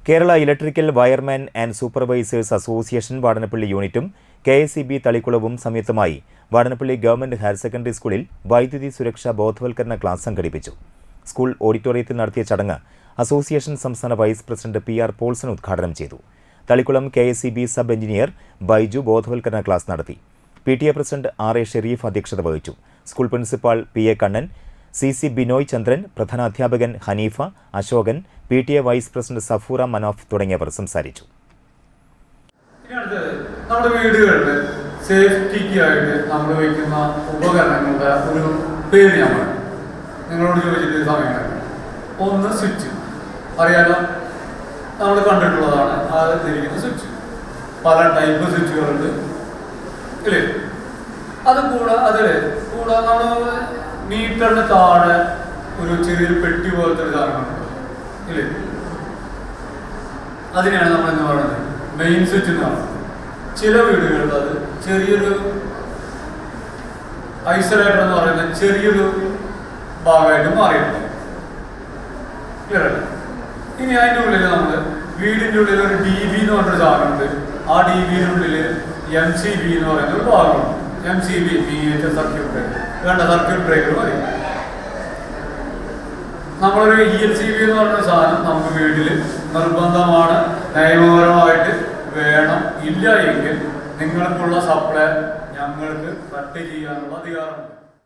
Kerala electrical wireman and supervisors association Vadanappally യൂണിറ്റും KSEB തളിക്കുളവും സംയുക്തമായി Vadanappally government higher secondary സ്കൂളിൽ വൈദ്യുതി സുരക്ഷാ ബോധവൽക്കരണ ക്ലാസ് സംഘടിപ്പിച്ചു. സ്കൂൾ ഓഡിറ്റോറിയത്തിൽ നടത്തിയ ചടങ്ങ് അസോസിയേഷൻ സംസ്ഥാന വൈസ് പ്രസിഡന്റ് PR പോൾസൺ ഉദ്ഘാടനം ചെയ്തു. Thalikkulam KSEB sub engineer Baiju ബോധവൽക്കരണ ക്ലാസ് നടത്തി. PTA പ്രസിഡന്റ് RA ഷെരീഫ് അധ്യക്ഷത വഹിച്ചു. School principal PA Kannan, CC Binoy Chandran, പ്രധാനാധ്യാപകൻ Hanifa, Ashokan, PTA vice president Safura Manaf തുടങ്ങിയവർ സംസാരിച്ചു. നമ്മുടെ വീടുകളിൽ സേഫ്റ്റിക്കായിട്ട് നമ്മൾ വയ്ക്കുന്ന ഉപകരണങ്ങളുടെ ഒരു പേര് ഞാൻ പറയും. നിങ്ങളോട് ചോദിച്ചിട്ട് സമയങ്ങളിൽ ഒന്ന് സ്വിച്ച് അറിയാലോ, നമ്മൾ കണ്ടിട്ടുള്ളതാണ്. അത് തിരിക്കുന്ന സ്വിച്ച് പല ടൈപ്പ് സ്വിച്ചുകളുണ്ട് ഇല്ലേ. അത് കൂടാതെ നമ്മൾ മീറ്ററിന് താഴെ ഒരു ചെറിയൊരു പെട്ടി പോലത്തെ ഒരു സാധനമുണ്ട് ഇല്ലേ. അതിനെയാണ് നമ്മൾ എന്ന് പറയുന്നത് മെയിൻ സ്വിച്ച് എന്ന് പറയുന്നത്. ചില വീടുകളിൽ അത് ചെറിയൊരു ഐസൊലേറ്റർ എന്ന് പറയുന്ന ചെറിയൊരു ഭാഗമായിട്ട് മാറിയിട്ടുണ്ട്. ക്ലിയർ അല്ലേ? ഇനി അതിൻ്റെ ഉള്ളിൽ നമ്മൾ വീടിൻ്റെ ഉള്ളിൽ ഒരു DB എന്ന് പറഞ്ഞൊരു സാധനമുണ്ട്. ആ DB-നുള്ളിൽ MCB എന്ന് പറയുന്ന ഒരു ഭാഗമുണ്ട്. MCB miniature സർക്യൂട്ട് ബ്രേക്കർ, വേണ്ട സർക്യൂട്ട് ബ്രേക്കർ മതി. നമ്മളൊരു ELCB എന്ന് പറഞ്ഞ സാധനം നമുക്ക് വീട്ടിൽ നിർബന്ധമാണ്, നിയമപരമായിട്ട് വേണം. ഇല്ല എങ്കിൽ നിങ്ങൾക്കുള്ള സപ്ലൈ ഞങ്ങൾക്ക് കട്ട് ചെയ്യാനുള്ള അധികാരമുണ്ട്.